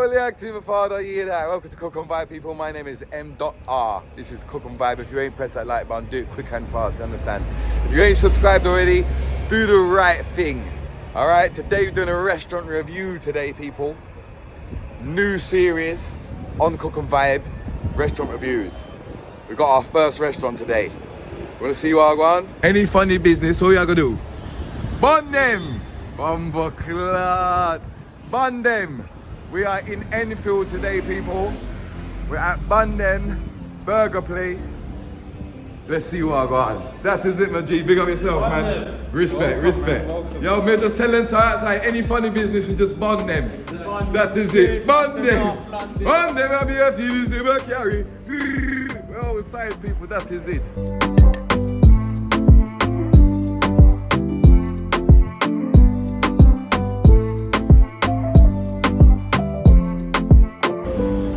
fully active father, you hear that? Welcome to Cook and Vibe, people. My name is M.R. This is Cook and Vibe. If you ain't pressed that like button, do it quick and fast, you understand? If you ain't subscribed already, do the right thing. All right, today we're doing a restaurant review today, people. New series on Cook and Vibe, restaurant reviews. We got our first restaurant today. Wanna see what I want? Any funny business, all you gotta do? Bundem! Bumbleclad! Bundem! We are in Enfield today, people. We're at Bundem Burger Place. Let's see what I got. That is it, my G. Big up yourself, man. Respect, respect. Yo, man, just tell them to outside any funny business, you just bond them. That is it. Bundem! Bundem, I'll be happy to do the carry. We're all side people, that is it.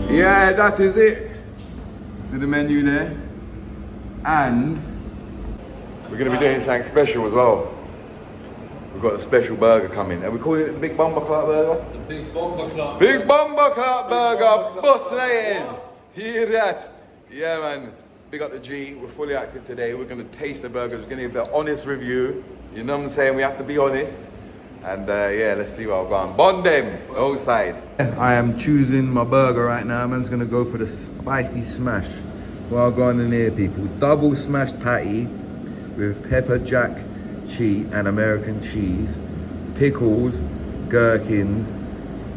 Yeah, that is it. See the menu there? And we're gonna be doing something special as well. We've got a special burger coming. And we call it the Big Bomber Club Burger? The Big Bomber Club. Big Bomber Club Burger, busting it in. Hear that? Yeah, man. Big up the G. We're fully active today. We're gonna taste the burgers. We're gonna give the honest review. You know what I'm saying? We have to be honest. And yeah, let's see what I've gone. Bundem, outside. I am choosing my burger right now. Man's gonna go for the spicy smash. Well gone in here, people. Double smashed patty with pepper jack cheese and American cheese, pickles, gherkins,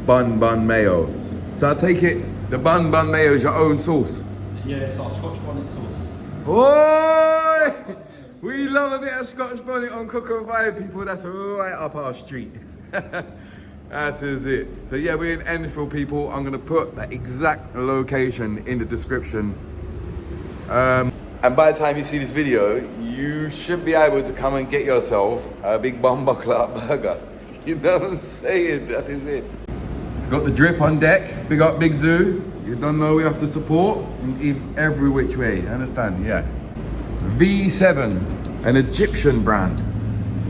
bun mayo. So I take it the bun mayo is your own sauce. Yeah, it's our Scotch bonnet sauce. Oi! We love a bit of Scotch bonnet on Cook and Vibe, people. That's right up our street. That is it. So yeah, we're in Enfield, people. I'm gonna put the exact location in the description. And by the time you see this video, you should be able to come and get yourself a Big Bomber Club burger. You know what I'm saying? That is it. It's got the drip on deck. Big up Big Zoo. You don't know we have to support in every which way. Understand? Yeah. V7, an Egyptian brand.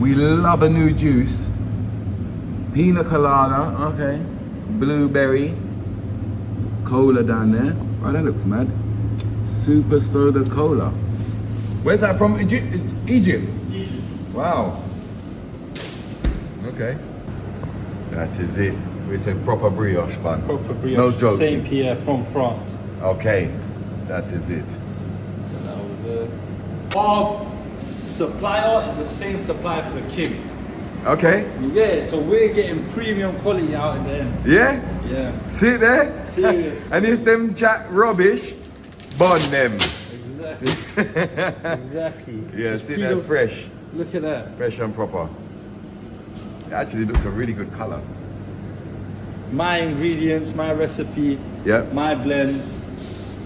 We love a new juice. Pina colada, okay. Blueberry. Cola down there. Oh, that looks mad. Super soda cola. Where's that from? Egypt? Egypt. Wow. Okay. That is it. It's a proper brioche bun. Proper brioche. No joke. Saint Pierre from France. Okay. That is it. Our supplier is the same supplier for the King. Okay. Yeah, so we're getting premium quality out in the end. Yeah? Yeah. See it there? Serious. And if them chat rubbish, bond them. Exactly. Exactly. Yeah, see that fresh. Look at that. Fresh and proper. It actually looks a really good colour. My ingredients, my recipe, Yep. my blend,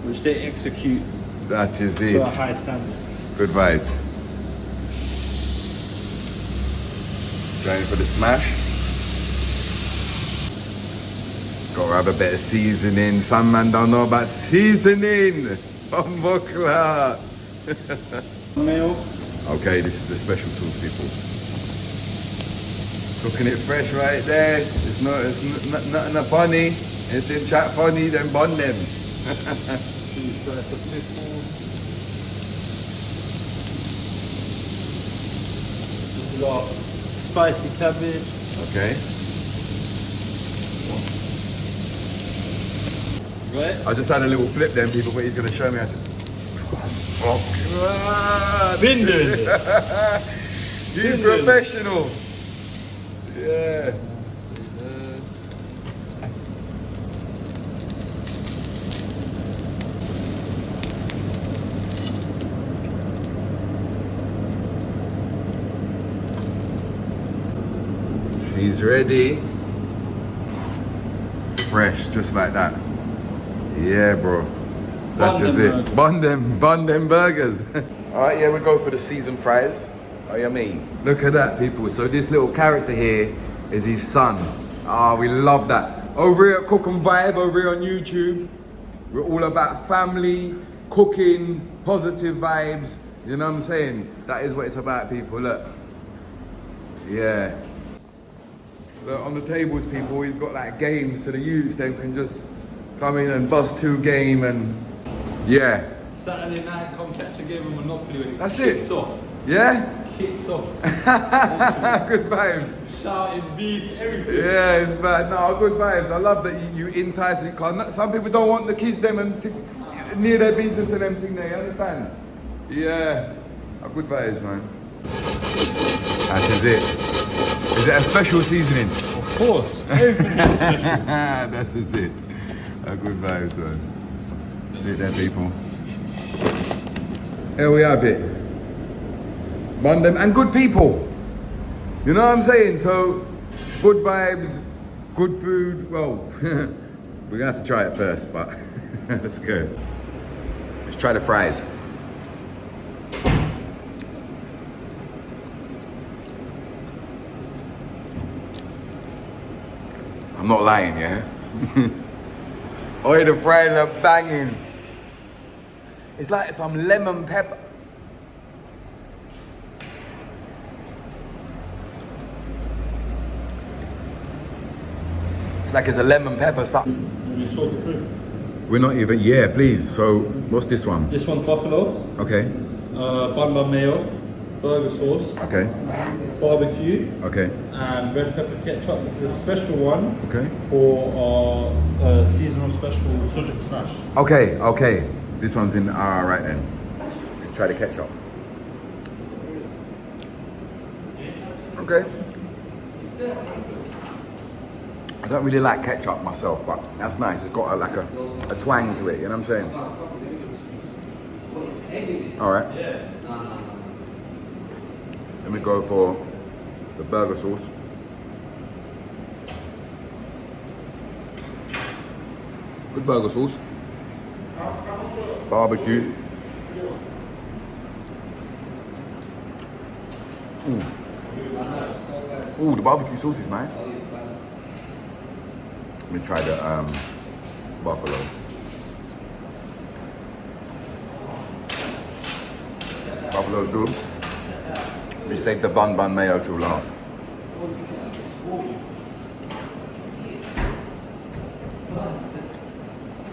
which they execute That is it. to a high standard. Good vibes. Going for the smash. Gotta have a bit of seasoning. Some man don't know about seasoning. Bumbleclad. Mayo. Okay, this is the special sauce, people. Cooking it fresh right there. It's nothing a funny. It's in chat funny, then bun them. We've got spicy cabbage. Okay. Right? I just had a little flip then, people, but he's going to show me how to... Oh, God. Bundem. He's professional. Yeah. She's ready. Fresh, just like that. Yeah, bro. That is it. Bundem burgers. All right, yeah, we go for the seasoned fries. Oh, you mean? Look at that, people. So this little character here is his son. Ah, we love that. Over here at Cook and Vibe, over here on YouTube, we're all about family, cooking, positive vibes. You know what I'm saying? That is what it's about, people. Look. Yeah. on the tables, people, he's got like games so the youths they can just come in and bust 2 game and yeah. Saturday night, come catch a game of Monopoly when it That's kicks it. off. Yeah? Kicks off. Good vibes. Shouting, beef, everything. Yeah, it's bad. No, good vibes. I love that you entice it. Cause some people don't want the kids them and near their business and them thing there, you understand? Yeah. Good vibes, man. That is it. Is it a special seasoning? Of course. Everything is special. That is it. Good vibes, man. See it there, people. Here we have it. Bundem and good people. You know what I'm saying? So, good vibes, good food. Well, we're gonna have to try it first, but let's go. Let's try the fries. I'm not lying, yeah? Oh, the fries are banging. It's like some lemon pepper. It's like it's a lemon pepper stuff. We talk it through. We're not even, yeah, please. So, what's this one? This one's buffalo. Okay, Bun mayo, burger sauce, okay, barbecue, okay, and red pepper ketchup. This is a special one okay. for our seasonal special sujuk smash. Okay, okay. This one's in, right then. Let's try the ketchup. Okay. I don't really like ketchup myself, but that's nice. It's got a twang to it, you know what I'm saying? Alright. Let me go for the burger sauce. Good burger sauce. Barbecue. Ooh, the barbecue sauce is nice. Let me try the buffalo. Buffalo's good. We saved the bun mayo till last.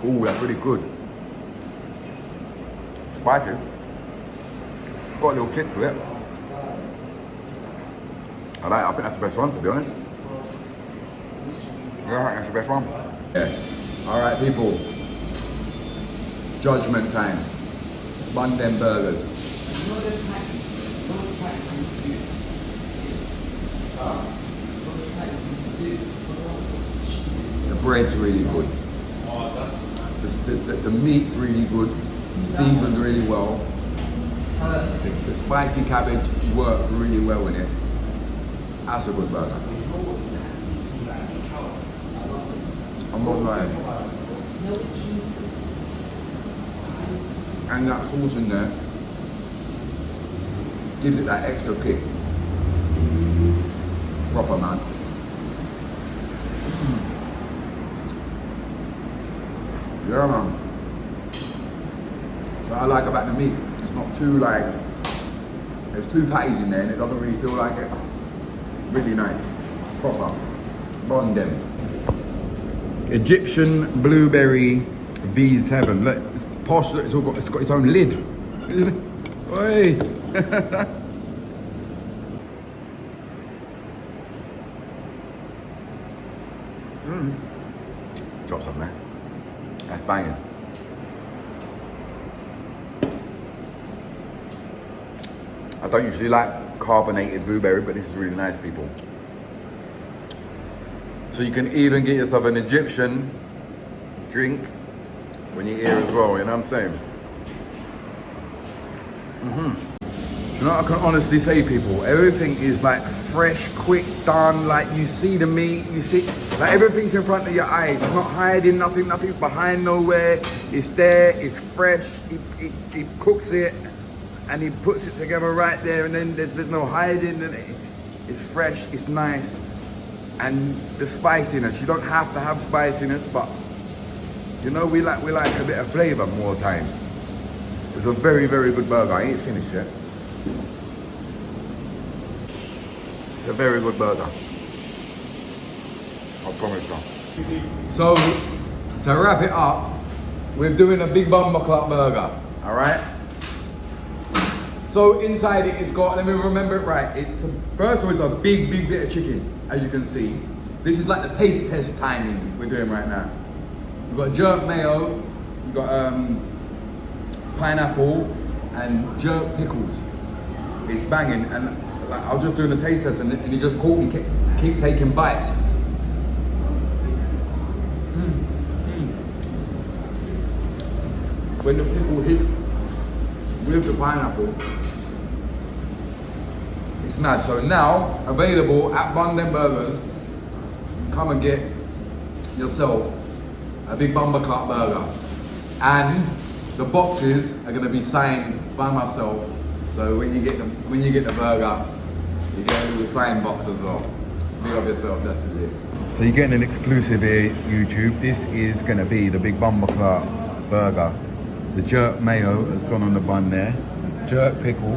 Ooh, that's really good. Spicy. Got a little kick to it. I think that's the best one, to be honest. Yeah, that's the best one. Yeah. All right, people. Judgment time. Bundem burgers. The bread's really good. The meat's really good. Seasoned really well. The spicy cabbage works really well in it. That's a good burger. I'm not lying. And that sauce in there gives it that extra kick. Proper, man. Yeah, man. What I like about the meat, it's not too there's 2 patties in there and it doesn't really feel like it. Really nice. Proper. Bundem. Egyptian blueberry bees heaven. Look, it's posh. Look, it's got its own lid. Oi. Drop some there. That's banging. I don't usually like carbonated blueberry, but this is really nice, people. So you can even get yourself an Egyptian drink when you're here as well, you know what I'm saying? You know what I can honestly say, people? Everything is like fresh, quick, done. Like you see the meat, you see, like everything's in front of your eyes. It's not hiding, nothing's behind nowhere. It's there, it's fresh. He cooks it and he puts it together right there, and then there's no hiding. And it's fresh, it's nice. And the spiciness, you don't have to have spiciness, but you know, we like a bit of flavor more time. It's a very, very good burger. I ain't finished yet. It's a very good burger. I promise you. So, to wrap it up, we're doing a big bumper clock burger, all right? So inside it's got, let me remember it right, first of all, it's a big bit of chicken, as you can see. This is like the taste test timing we're doing right now. We've got jerk mayo, we've got pineapple, and jerk pickles. It's banging, and like, I was just doing the taste test, and he just caught me keep taking bites. When the pickle hits with the pineapple, it's mad. So now, available at Bundem Burgers, come and get yourself a big bumper clock burger. And the boxes are gonna be signed by myself. So when you get the burger, you get a little signed box as well. Big up yourself, that is it. So you're getting an exclusive here, YouTube. This is gonna be the big bumper clock burger. The jerk mayo has gone on the bun there. Jerk pickle. You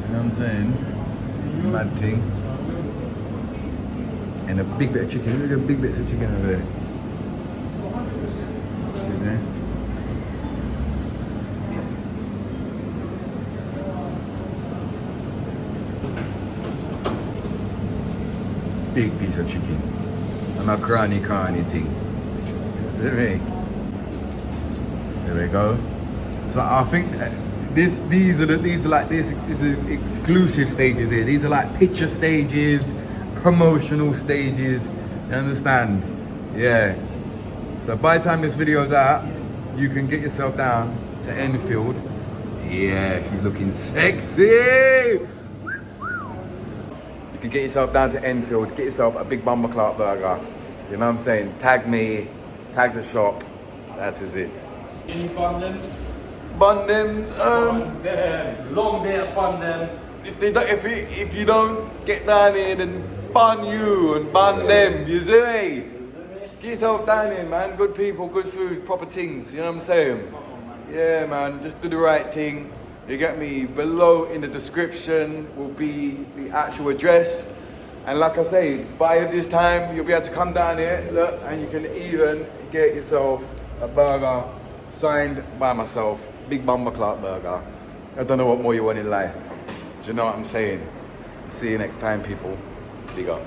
know what I'm saying? Mad thing. And a big bit of chicken. Look at the big bits of chicken over there. See there? Big piece of chicken. And a carny thing. See me? There we go. So I think these is exclusive stages here. These are like picture stages, promotional stages. You understand? Yeah. So by the time this video's out, you can get yourself down to Enfield. Yeah, she's looking sexy. You can get yourself down to Enfield, get yourself a big bumper clock burger. You know what I'm saying? Tag me, tag the shop. That is it. Any Bundems? Bundem, Long day at Bundem. if you don't get down here, then bun you and bun them. You see me? Get yourself down here, man. Good people, good food, proper things. You know what I'm saying? Yeah, man. Just do the right thing. You get me? Below in the description will be the actual address. And like I say, by this time you'll be able to come down here, look, and you can even get yourself a burger signed by myself. Big bumper clock burger. I don't know what more you want in life. Do you know what I'm saying? See you next time, people. Big up.